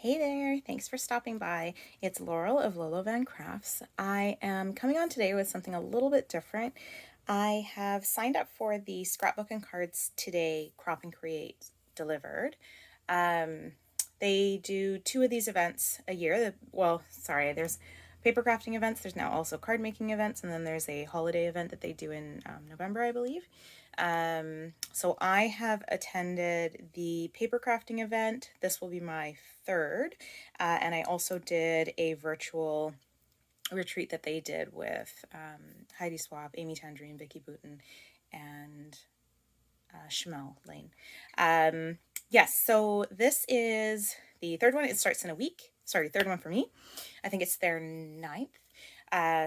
Hey there, thanks for stopping by. It's Laurel of Lolo Van Crafts. I am coming on today with something a little bit different. I have signed up for the Scrapbook and Cards Today Crop and Create Delivered. They do 2 of these events a year. There's paper crafting events, there's now also card making events, and then there's a holiday event that they do in November, I believe. So I have attended the paper crafting event. This will be my third. And I also did a virtual retreat that they did with Heidi Swab, Amy Tangerine, Vicky Booten, and Shamel Lane. Yes, so this is the third one. It starts in a week. Sorry, third one for me. I think it's their 9th.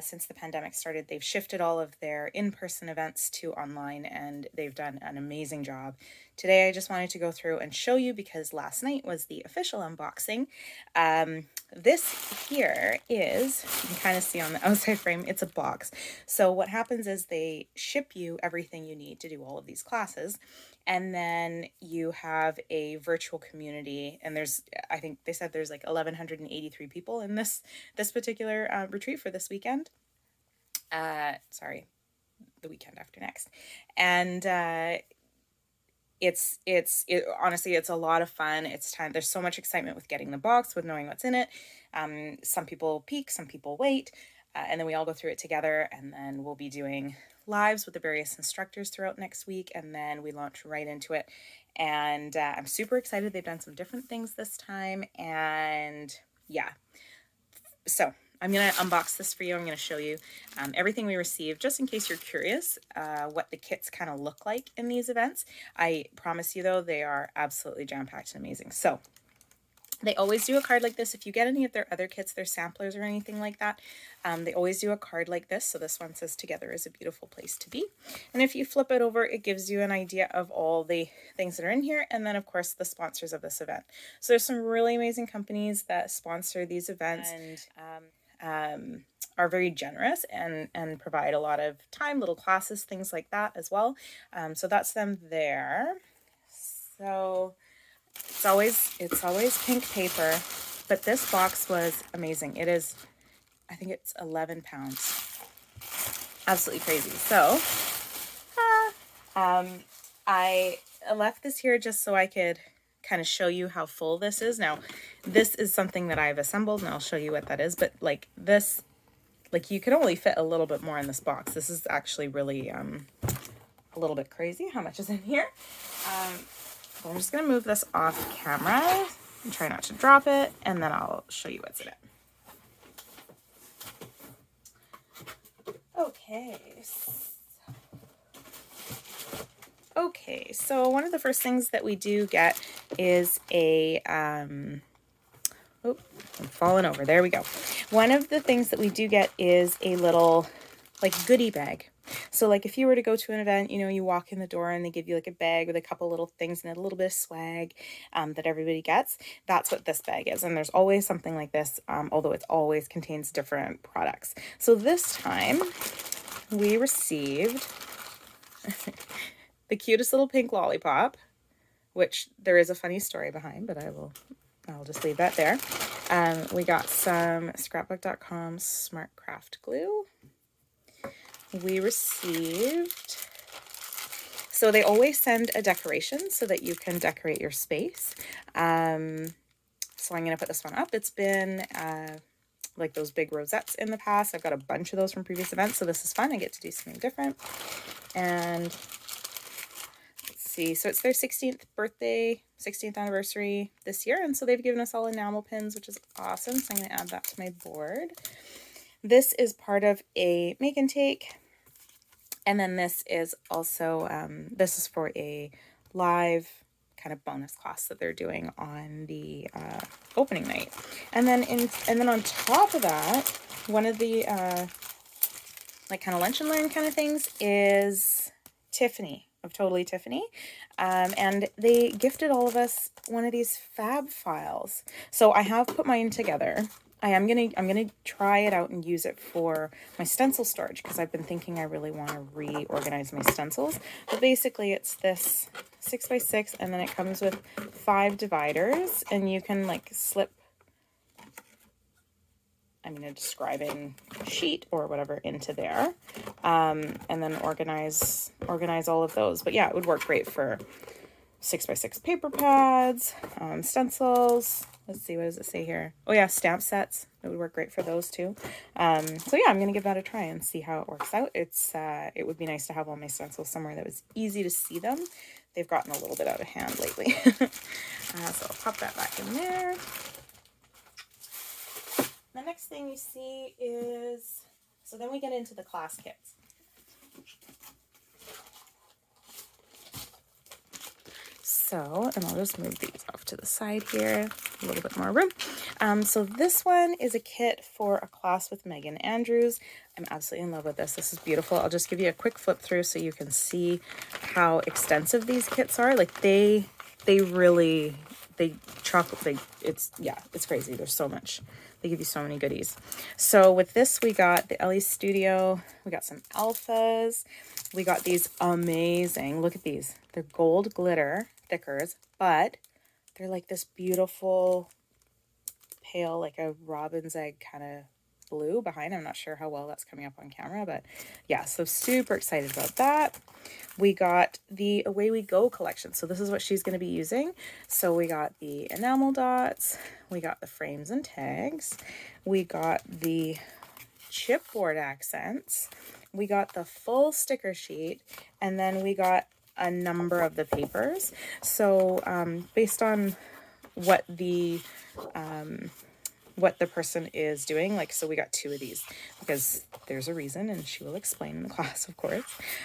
Since the pandemic started, they've shifted all of their in-person events to online, and they've done an amazing job. Today, I just wanted to go through and show you because last night was the official unboxing. This here is, you can kind of see on the outside frame, it's a box. So what happens is they ship you everything you need to do all of these classes. And then you have a virtual community, and I think they said there's like 1,183 people in this particular retreat for this weekend. The weekend after next. And honestly, it's a lot of fun. It's time. There's so much excitement with getting the box, with knowing what's in it. Some people peek, some people wait, and then we all go through it together, and then we'll be doing lives with the various instructors throughout next week, and then we launch right into it. And I'm super excited. They've done some different things this time, and yeah. So I'm going to unbox this for you. I'm going to show you everything we received, just in case you're curious what the kits kind of look like in these events. I promise you, though, they are absolutely jam-packed and amazing. So they always do a card like this. If you get any of their other kits, their samplers or anything like that, they always do a card like this. So this one says, "Together is a beautiful place to be." And if you flip it over, it gives you an idea of all the things that are in here. And then, of course, the sponsors of this event. So there's some really amazing companies that sponsor these events and are very generous and provide a lot of time, little classes, things like that as well. So that's them there. So it's always pink paper, but this box was amazing. It is, I think it's 11 pounds. Absolutely crazy. So I left this here just so I could kind of show you how full this is. Now, this is something that I've assembled, and I'll show you what that is. But like this, like you could only fit a little bit more in this box. This is actually really a little bit crazy how much is in here. I'm just going to move this off camera and try not to drop it, and then I'll show you what's in it. Okay, so one of the first things that we do get is a, I'm falling over, there we go. One of the things that we do get is a little, like, goodie bag. So like if you were to go to an event, you walk in the door and they give you like a bag with a couple little things in it, a little bit of swag that everybody gets. That's what this bag is. And there's always something like this, although it always contains different products. So this time we received the cutest little pink lollipop, which there is a funny story behind, but I'll just leave that there. We got some scrapbook.com smart craft glue. We received, so they always send a decoration so that you can decorate your space. So I'm going to put this one up. It's been like those big rosettes in the past. I've got a bunch of those from previous events, so this is fun. I get to do something different. And let's see, so it's their 16th anniversary this year, and so they've given us all enamel pins, which is awesome. So I'm going to add that to my board. This is part of a make and take. And then this is also, this is for a live kind of bonus class that they're doing on the opening night. And then on top of that, one of the like kind of lunch and learn kind of things is Tiffany of Totally Tiffany. And they gifted all of us one of these fab files. So I have put mine together. I'm gonna try it out and use it for my stencil storage because I've been thinking I really want to reorganize my stencils. But basically it's this 6x6 and then it comes with 5 dividers and you can like slip I'm going to describing sheet or whatever into there, and then organize all of those. But yeah, it would work great for 6x6 paper pads, stencils. Let's see, what does it say here? Oh yeah, stamp sets. It would work great for those too. So yeah, I'm gonna give that a try and see how it works out. It would be nice to have all my stencils somewhere that was easy to see them. They've gotten a little bit out of hand lately. So I'll pop that back in there. The next thing you see is, so then we get into the class kits. So, and I'll just move these off to the side here, a little bit more room. So this one is a kit for a class with Megan Andrews. I'm absolutely in love with this. This is beautiful. I'll just give you a quick flip through so you can see how extensive these kits are. Like it's crazy. There's so much. They give you so many goodies. So with this, we got the Ellie Studio. We got some alphas. We got these amazing, look at these. They're gold glitter thickers, but they're like this beautiful pale, like a robin's egg kind of blue behind. I'm not sure how well that's coming up on camera, but yeah, so super excited about that. We got the Away We Go collection. So this is what she's going to be using. So we got the enamel dots, we got the frames and tags, we got the chipboard accents, we got the full sticker sheet, and then we got a number of the papers. So based on what the person is doing, like, so we got 2 of these because there's a reason, and she will explain in the class, of course.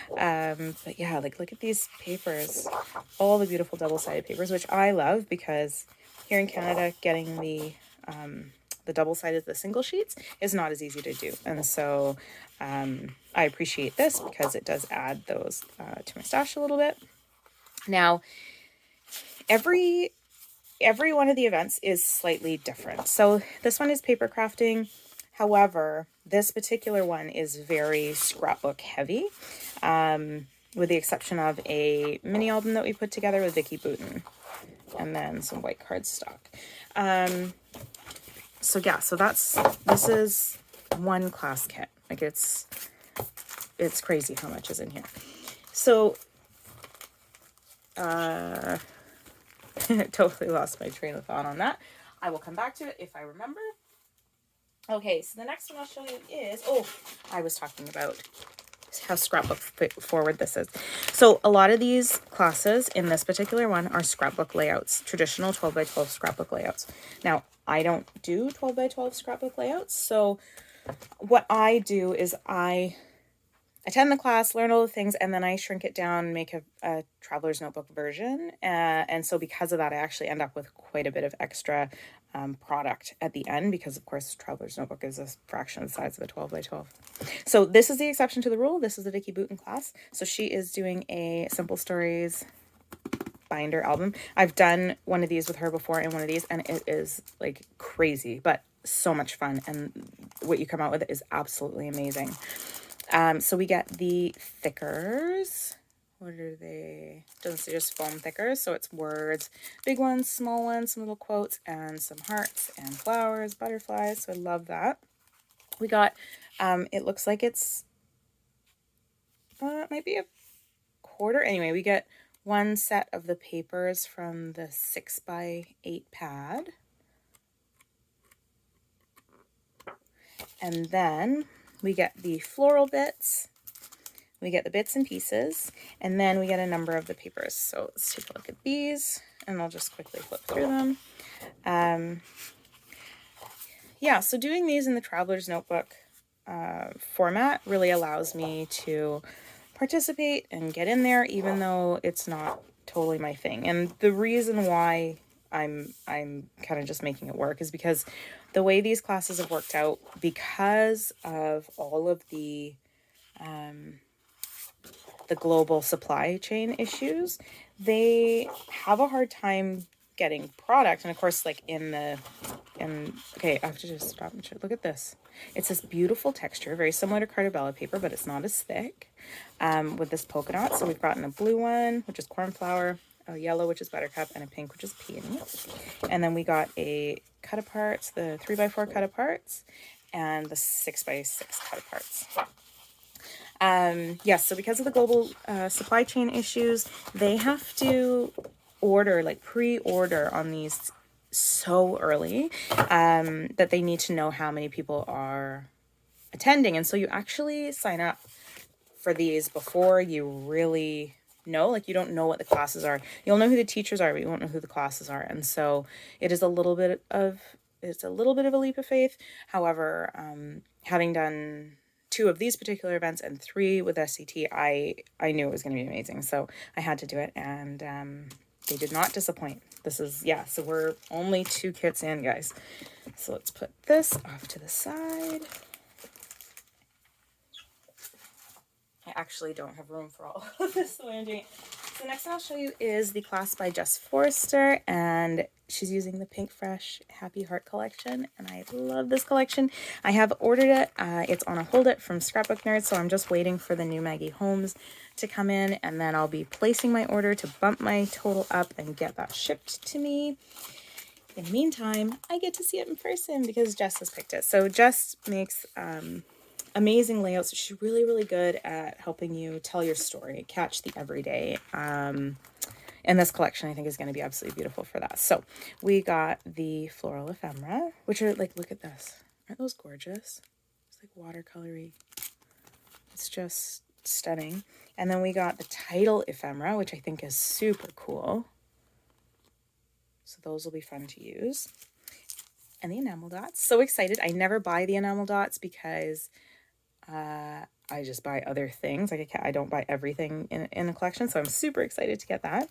But yeah, like, look at these papers, all the beautiful double-sided papers, which I love because here in Canada, getting the double-sided, the single sheets is not as easy to do. And so I appreciate this because it does add those to my stash a little bit. Now, every one of the events is slightly different. So this one is paper crafting. However, this particular one is very scrapbook heavy, with the exception of a mini album that we put together with Vicki Boutin, and then some white cardstock. So yeah, so this is one class kit. Like it's crazy how much is in here. So totally lost my train of thought on that. I will come back to it if I remember. Okay, so the next one I'll show you is, I was talking about how scrapbook forward this is. So a lot of these classes in this particular one are scrapbook layouts, traditional 12 by 12 scrapbook layouts. Now, I don't do 12 by 12 scrapbook layouts. So what I do is I attend the class, learn all the things, and then I shrink it down, make a traveler's notebook version. And so because of that, I actually end up with quite a bit of extra product at the end, because of course traveler's notebook is a fraction of the size of a 12 by 12. So this is the exception to the rule. This is the Vicki Boutin class. So she is doing a Simple Stories binder album. I've done one of these with her before and one of these, and it is like crazy, but so much fun. And what you come out with is absolutely amazing. So we get the thickers. What are they? Doesn't say, just foam thickers. So it's words, big ones, small ones, some little quotes, and some hearts and flowers, butterflies. So I love that. We got, it looks like it's, it might be a quarter. Anyway, we get one set of the papers from the 6x8 pad. And then we get the floral bits, we get the bits and pieces, and then we get a number of the papers. So let's take a look at these, and I'll just quickly flip through them. Yeah, so doing these in the Traveler's Notebook format really allows me to participate and get in there, even though it's not totally my thing. And the reason why I'm kind of just making it work is because the way these classes have worked out, because of all of the global supply chain issues, they have a hard time getting product. And of course, like okay, I have to just stop and check. Look at this. It's this beautiful texture, very similar to Cartabella paper, but it's not as thick, with this polka dot. So we've gotten a blue one, which is cornflower, a yellow, which is buttercup, and a pink, which is peony. And then we got a cut aparts, the 3x4 cut aparts, and the 6x6 cut parts. Yes, so because of the global supply chain issues, they have to order, like pre-order on these so early that they need to know how many people are attending. And so you actually sign up for these before you really know, like you don't know what the classes are. You'll know who the teachers are, but you won't know who the classes are. And so it is a little bit of a leap of faith. However, having done 2 of these particular events and 3 with SCT, I knew it was going to be amazing. So I had to do it, and they did not disappoint. This is, yeah, so we're only 2 kits in, guys. So let's put this off to the side. I actually don't have room for all of this the way I'm doing it. So next I'll show you is the class by Jess Forster, and she's using the Pink Fresh Happy Heart collection, and I love this collection. I have ordered it. It's on a hold it from Scrapbook Nerds, so I'm just waiting for the new Maggie Holmes to come in, and then I'll be placing my order to bump my total up and get that shipped to me. In the meantime, I get to see it in person because Jess has picked it. So Jess makes amazing layouts. She's really, really good at helping you tell your story, catch the everyday. And this collection I think is going to be absolutely beautiful for that. So we got the floral ephemera, which are like, look at this. Aren't those gorgeous? It's like watercolory. It's just stunning. And then we got the title ephemera, which I think is super cool. So those will be fun to use. And the enamel dots. So excited. I never buy the enamel dots because I just buy other things. Like I don't buy everything in a collection. So I'm super excited to get that.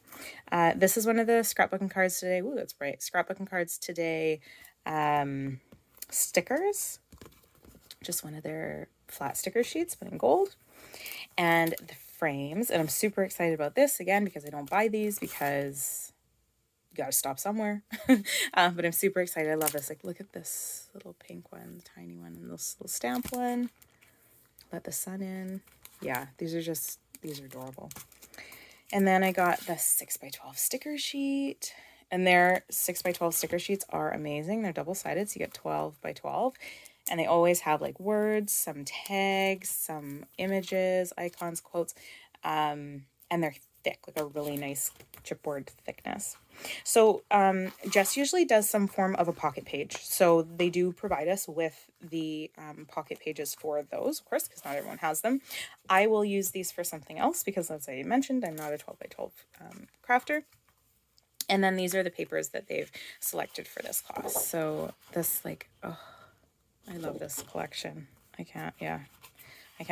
This is one of the scrapbooking cards today. Ooh, that's bright. Scrapbooking cards today. Stickers. Just one of their flat sticker sheets, but in gold. And the frames. And I'm super excited about this again because I don't buy these because you gotta stop somewhere. But I'm super excited. I love this. Like, look at this little pink one, tiny one, and this little stamp one. Let the sun in. Yeah, these are adorable. And then I got the 6x12 sticker sheet, and their 6x12 sticker sheets are amazing. They're double-sided, so you get 12 by 12, and they always have like words, some tags, some images, icons, quotes, and they're thick, like a really nice chipboard thickness. So Jess usually does some form of a pocket page. So they do provide us with the pocket pages for those, of course, because not everyone has them. I will use these for something else because, as I mentioned, I'm not a 12 by 12 crafter. And then these are the papers that they've selected for this class. So this, like, oh, I love this collection. I can't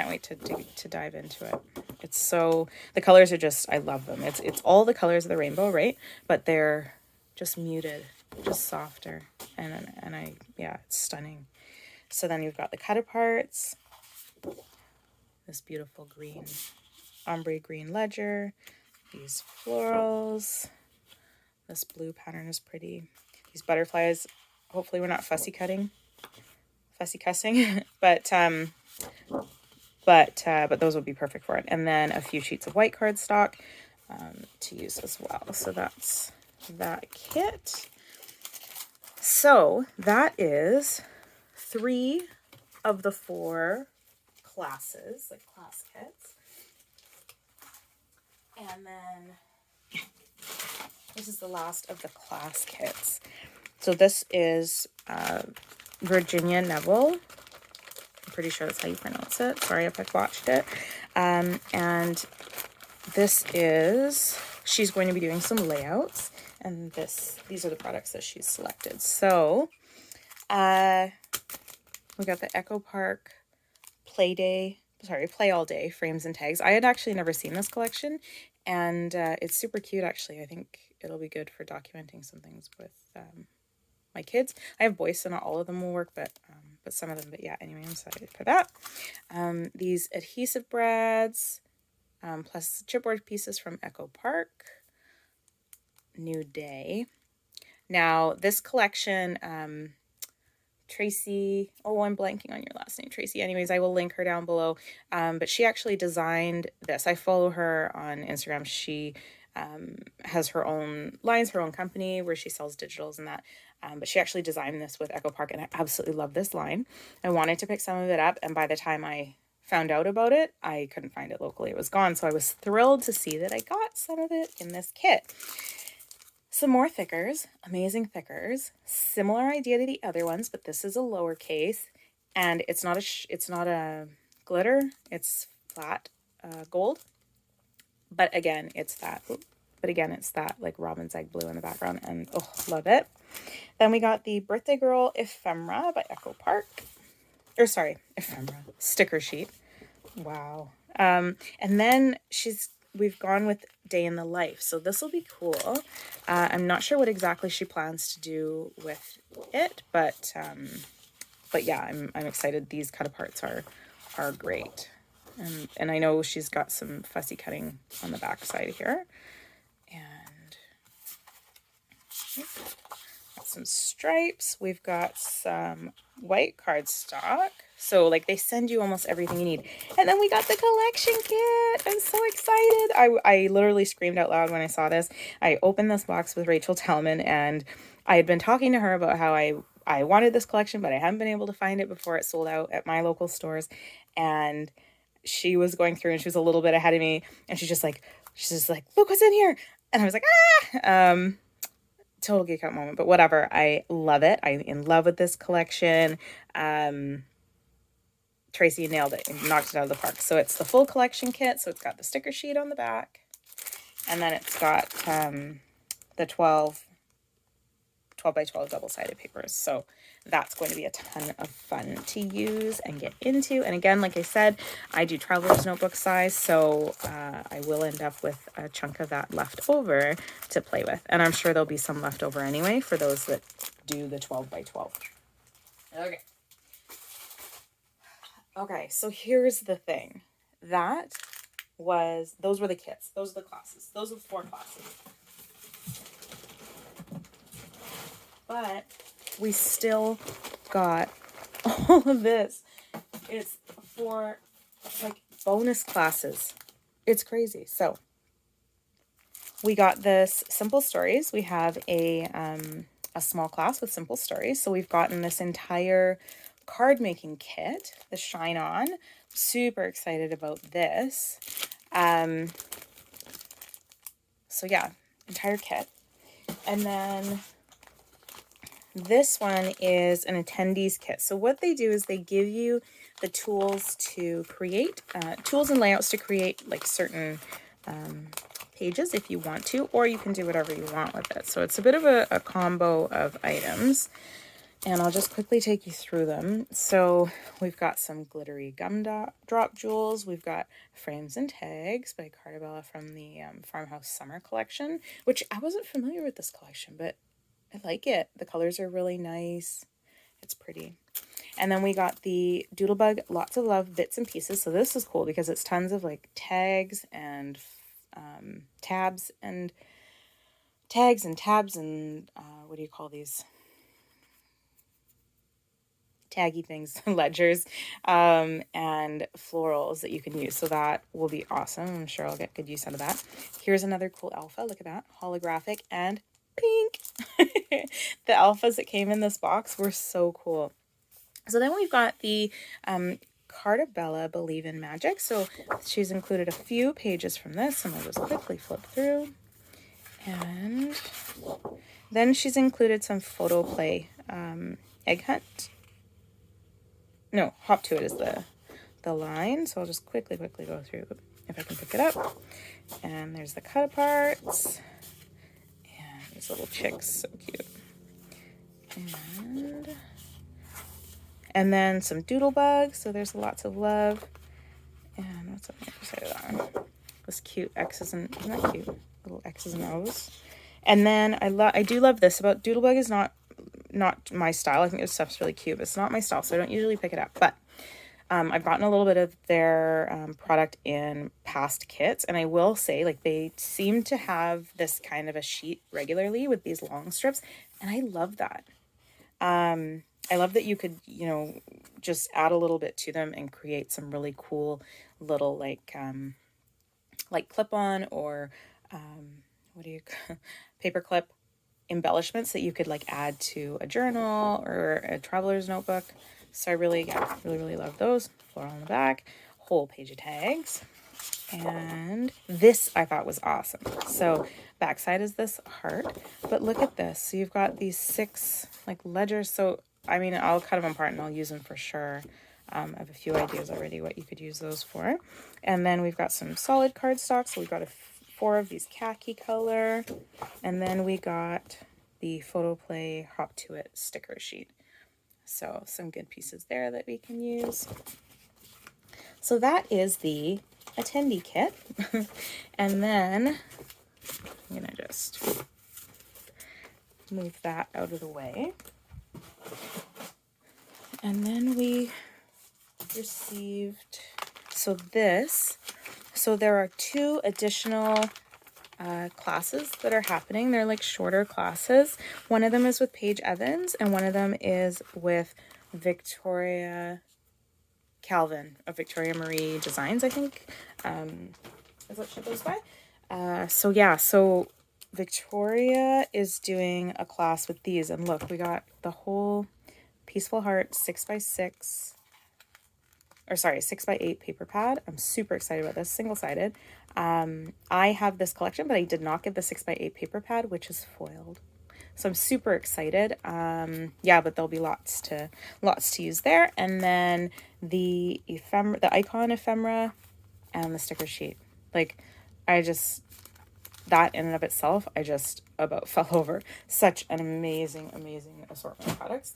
wait to dive into it. It's so, the colors are just, I love them. It's all the colors of the rainbow, right? But they're just muted, just softer. And it's stunning. So then you've got the cut aparts, this beautiful green, ombre green ledger, these florals, this blue pattern is pretty. These butterflies, hopefully we're not fussy cussing, but those would be perfect for it. And then a few sheets of white cardstock to use as well. So that's that kit. So that is 3 of the 4 classes, like class kits. And then this is the last of the class kits. So this is Virginia Neville. I'm pretty sure that's how you pronounce it. Sorry if I botched it. And this is, she's going to be doing some layouts, and these are the products that she's selected. So we got the Echo Park Play All Day frames and tags. I had actually never seen this collection, and it's super cute actually. I think it'll be good for documenting some things with my kids. I have boys, so not all of them will work, but some of them. But yeah, anyway, I'm excited for that. These adhesive brads, plus chipboard pieces from Echo Park. New Day. Now, this collection, Tracy, I'm blanking on your last name, Tracy. Anyways, I will link her down below. But she actually designed this. I follow her on Instagram. She has her own lines, her own company where she sells digitals and that. But she actually designed this with Echo Park, and I absolutely love this line. I wanted to pick some of it up, and by the time I found out about it, I couldn't find it locally. It was gone. So I was thrilled to see that I got some of it in this kit. Some more thickers, amazing thickers, similar idea to the other ones, but this is a lowercase, and it's not a glitter, it's flat gold. But again, it's that like robin's egg blue in the background, and oh, love it. Then we got the Birthday Girl Ephemera by Echo Park. Or sorry, Ephemera sticker sheet. Wow. And then we've gone with Day in the Life. So this will be cool. I'm not sure what exactly she plans to do with it, but yeah, I'm excited. These cut aparts are great. And I know she's got some fussy cutting on the back side here. And got some stripes. We've got some white cardstock. So like they send you almost everything you need. And then we got the collection kit. I'm so excited. I literally screamed out loud when I saw this. I opened this box with Rachel Tellman, and I had been talking to her about how I wanted this collection, but I hadn't been able to find it before it sold out at my local stores. And she was going through, and she was a little bit ahead of me, and she's just like, look what's in here. And I was like, total geek out moment, but whatever. I love it. I'm in love with this collection. Tracy nailed it and knocked it out of the park. So it's the full collection kit. So it's got the sticker sheet on the back, and then it's got the 12 by 12 double-sided papers. So that's going to be a ton of fun to use and get into. And again, like I said, I do traveler's notebook size, so I will end up with a chunk of that left over to play with. And I'm sure there'll be some left over anyway for those that do the 12 by 12. Okay, so here's the thing. Those were the kits. Those are the classes. Those are the 4 classes. But we still got all of this. It's for like bonus classes. It's crazy. So we got this simple stories. We have a small class with simple stories. So we've gotten this entire card making kit, the Shine On. Super excited about this. So yeah, entire kit. And then this one is an attendees kit. So what they do is they give you the tools to create, tools and layouts to create like certain pages if you want to, or you can do whatever you want with it. So it's a bit of a combo of items, and I'll just quickly take you through them. So we've got some glittery gumdrop jewels. We've got frames and tags by Cartabella from the Farmhouse Summer collection, which I wasn't familiar with this collection, but I like it. The colors are really nice. It's pretty. And then we got the Doodlebug Lots of Love Bits and Pieces. So this is cool because it's tons of like tags and tabs and what do you call these? Taggy things, ledgers, and florals that you can use. So that will be awesome. I'm sure I'll get good use out of that. Here's another cool alpha. Look at that. Holographic and pink. The alphas that came in this box were so cool. So then we've got the Cartabella Believe in Magic. So she's included a few pages from this, and I'll just quickly flip through. And then she's included some photo play. Egg Hunt. No, Hop to It is the line. So I'll just quickly go through if I can pick it up. And there's the cut aparts. These little chicks, so cute. And then some Doodlebugs, so there's lots of love. And what's on the other side of that? This cute X's and, isn't that cute? Little X's and O's. And then I do love this about Doodlebug is not my style. I think this stuff's really cute, but it's not my style, so I don't usually pick it up. But I've gotten a little bit of their product in past kits, and I will say, like, they seem to have this kind of a sheet regularly with these long strips, and I love that. I love that you could, just add a little bit to them and create some really cool little like clip-on or what do you paperclip embellishments that you could like add to a journal or a traveler's notebook. So I really love those. Floral on the back, whole page of tags. And this I thought was awesome. So backside is this heart, but look at this. So you've got these 6 like ledgers. So I mean, I'll cut them apart and I'll use them for sure. I have a few ideas already what you could use those for. And then we've got some solid cardstock. So we've got 4 of these khaki color. And then we got the Photo Play Hop to It sticker sheet. So some good pieces there that we can use. So that is the attendee kit. And then I'm going to just move that out of the way. And then we received, so there are 2 additional classes that are happening. They're like shorter classes. One of them is with Paige Evans and one of them is with Victoria Calvin of Victoria Marie Designs, I think, is what she goes by. So Victoria is doing a class with these, and look, we got the whole Peaceful Heart 6x6, or sorry, 6x8 paper pad. I'm super excited about this, single-sided. I have this collection, but I did not get the 6x8 paper pad, which is foiled. So I'm super excited. Yeah, but there'll be lots to use there. And then the icon ephemera and the sticker sheet. Like, that in and of itself, I just about fell over. Such an amazing assortment of products.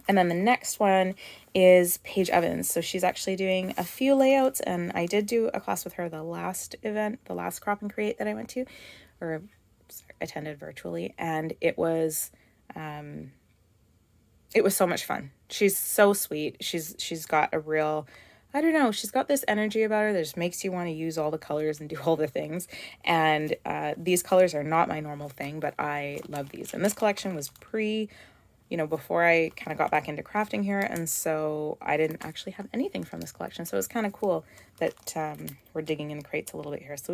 And then the next one is Paige Evans. So she's actually doing a few layouts, and I did do a class with her the last Crop and Create that I went to, or attended virtually, and it was so much fun. She's so sweet. She's got a real, I don't know, she's got this energy about her that just makes you want to use all the colors and do all the things. And these colors are not my normal thing, but I love these. And this collection was before I kind of got back into crafting here, and so I didn't actually have anything from this collection. So it's kind of cool that we're digging in the crates a little bit here. So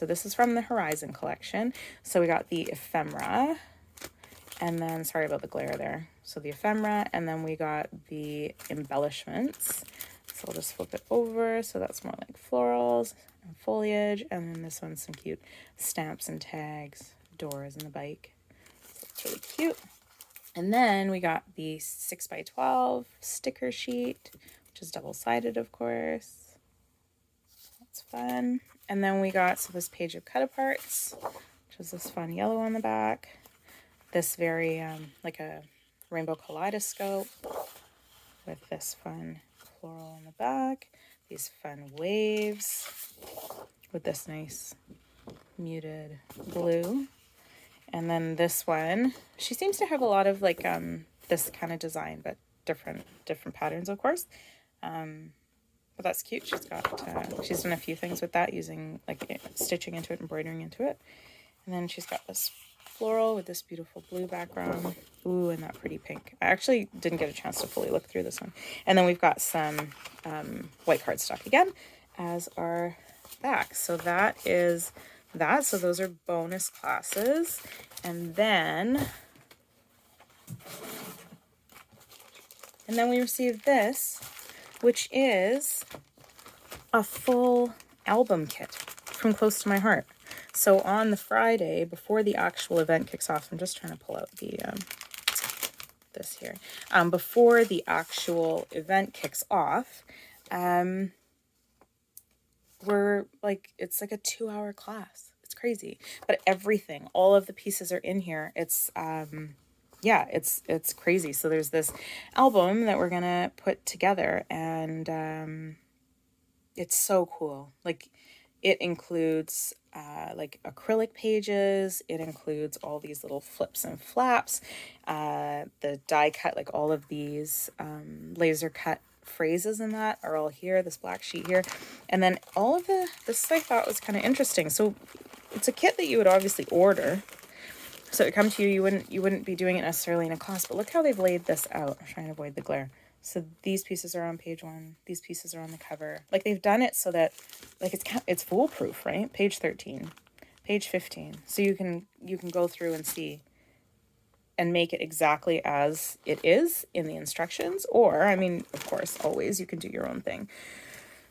this is from the Horizon collection. So we got the ephemera, and then, sorry about the glare there. So the ephemera, and then we got the embellishments. So I'll just flip it over. So that's more like florals and foliage, and then this one's some cute stamps and tags, doors and the bike. So it's really cute. And then we got the 6x12 sticker sheet, which is double-sided, of course. That's fun. And then we got this page of cut-aparts, which is this fun yellow on the back. This very, like a rainbow kaleidoscope with this fun floral on the back. These fun waves with this nice muted blue. And then this one, she seems to have a lot of like this kind of design, but different patterns, of course. But that's cute. She's done a few things with that, using like stitching into it, embroidering into it. And then she's got this floral with this beautiful blue background. Ooh, and that pretty pink. I actually didn't get a chance to fully look through this one. And then we've got some white cardstock again as our back. So that is that. So those are bonus classes. And then we received this, which is a full album kit from Close to My Heart. So on the Friday before the actual event kicks off, I'm just trying to pull out the this here. Before the actual event kicks off, we're like, it's like a 2-hour class. It's crazy. But everything, all of the pieces are in here. It's it's crazy. So there's this album that we're gonna put together, and it's so cool. Like, it includes like acrylic pages. It includes all these little flips and flaps, the die cut, like all of these laser cut phrases in that are all here, this black sheet here. And then all of this I thought was kind of interesting. So it's a kit that you would obviously order. So it come to you, you wouldn't be doing it necessarily in a class, but look how they've laid this out. I'm trying to avoid the glare. So these pieces are on page 1. These pieces are on the cover. Like, they've done it so that, like, it's foolproof, right? Page 13, Page 15. So you can go through and see and make it exactly as it is in the instructions. Or, I mean, of course, always you can do your own thing.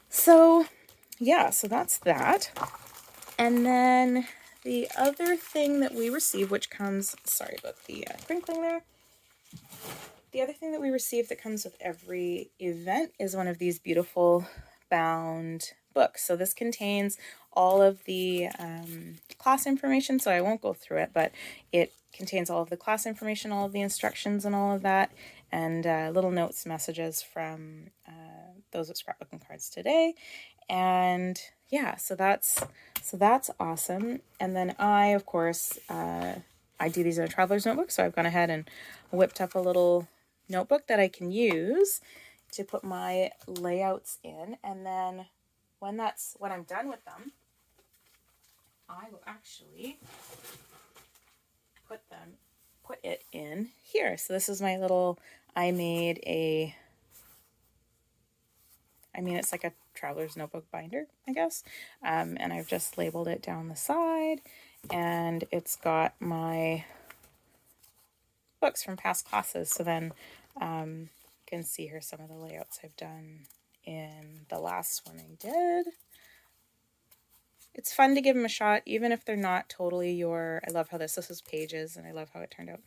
So yeah, so that's that. And then the other thing that we receive, which comes, sorry about the crinkling there. The other thing that we receive that comes with every event is one of these beautiful bound books. So this contains all of the class information, so I won't go through it, but it contains all of the class information, all of the instructions and all of that, and little notes, messages from those at Scrapbooking Cards Today. And yeah, so that's awesome. And then I, of course, I do these in a traveler's notebook, so I've gone ahead and whipped up a little notebook that I can use to put my layouts in. And then when I'm done with them, I will actually put it in here. So this is my little, it's like a traveler's notebook binder, I guess. And I've just labeled it down the side, and it's got my books from past classes. So then you can see here some of the layouts I've done in the last one I did. It's fun to give them a shot, even if they're not totally I love how this is Paige's, and I love how it turned out.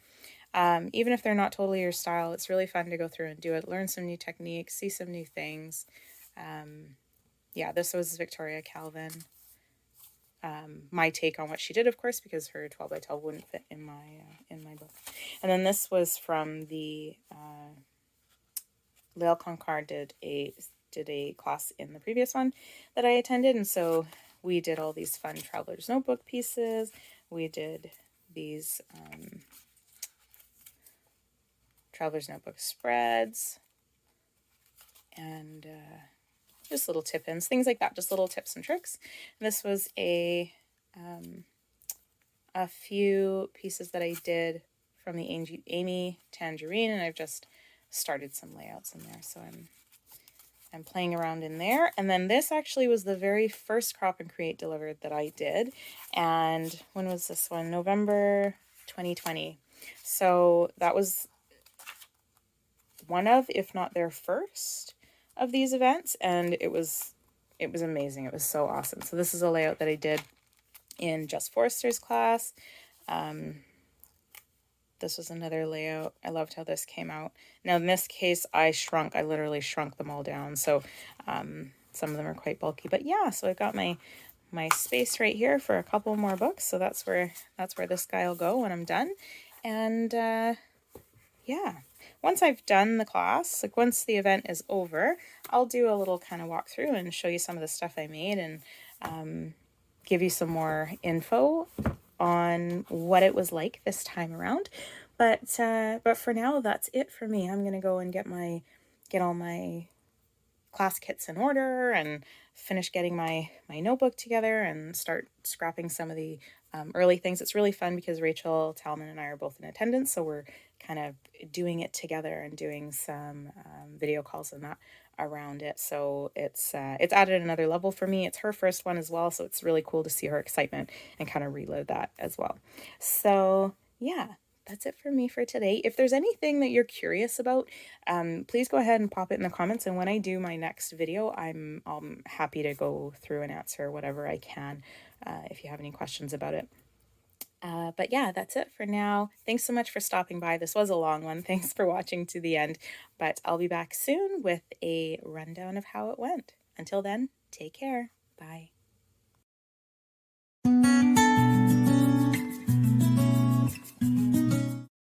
Even if they're not totally your style, it's really fun to go through and do it, learn some new techniques, see some new things. Yeah, this was Victoria Calvin. My take on what she did, of course, because her 12 by 12 wouldn't fit in my book. And then this was from the Lael Concar did a class in the previous one that I attended, and so we did all these fun traveler's notebook pieces. We did these traveler's notebook spreads, and just little tip-ins, things like that, just little tips and tricks. And this was a few pieces that I did from the Amy Tangerine, and I've just started some layouts in there, so I'm playing around in there. And then this actually was the very first Crop and Create delivered that I did, and when was this one? November 2020. So that was one of, if not their first of these events, and it was amazing. It was so awesome. So this is a layout that I did in Just Forrester's class. This was another layout. I loved how this came out. Now in this case, I literally shrunk them all down, so some of them are quite bulky. But yeah, so I've got my space right here for a couple more books, so that's where this guy will go when I'm done. And yeah, once I've done the class, like once the event is over, I'll do a little kind of walkthrough and show you some of the stuff I made, and give you some more info on what it was like this time around. But for now, that's it for me. I'm gonna go and get all my class kits in order and finish getting my notebook together and start scrapping some of the early things. It's really fun because Rachel Talman and I are both in attendance, so we're kind of doing it together and doing some video calls and that around it. So it's added another level for me. It's her first one as well, so it's really cool to see her excitement and kind of reload that as well. So yeah, that's it for me for today. If there's anything that you're curious about, please go ahead and pop it in the comments, and when I do my next video, I'm happy to go through and answer whatever I can if you have any questions about it. But yeah, that's it for now. Thanks so much for stopping by. This was a long one. Thanks for watching to the end, but I'll be back soon with a rundown of how it went. Until then, take care. Bye.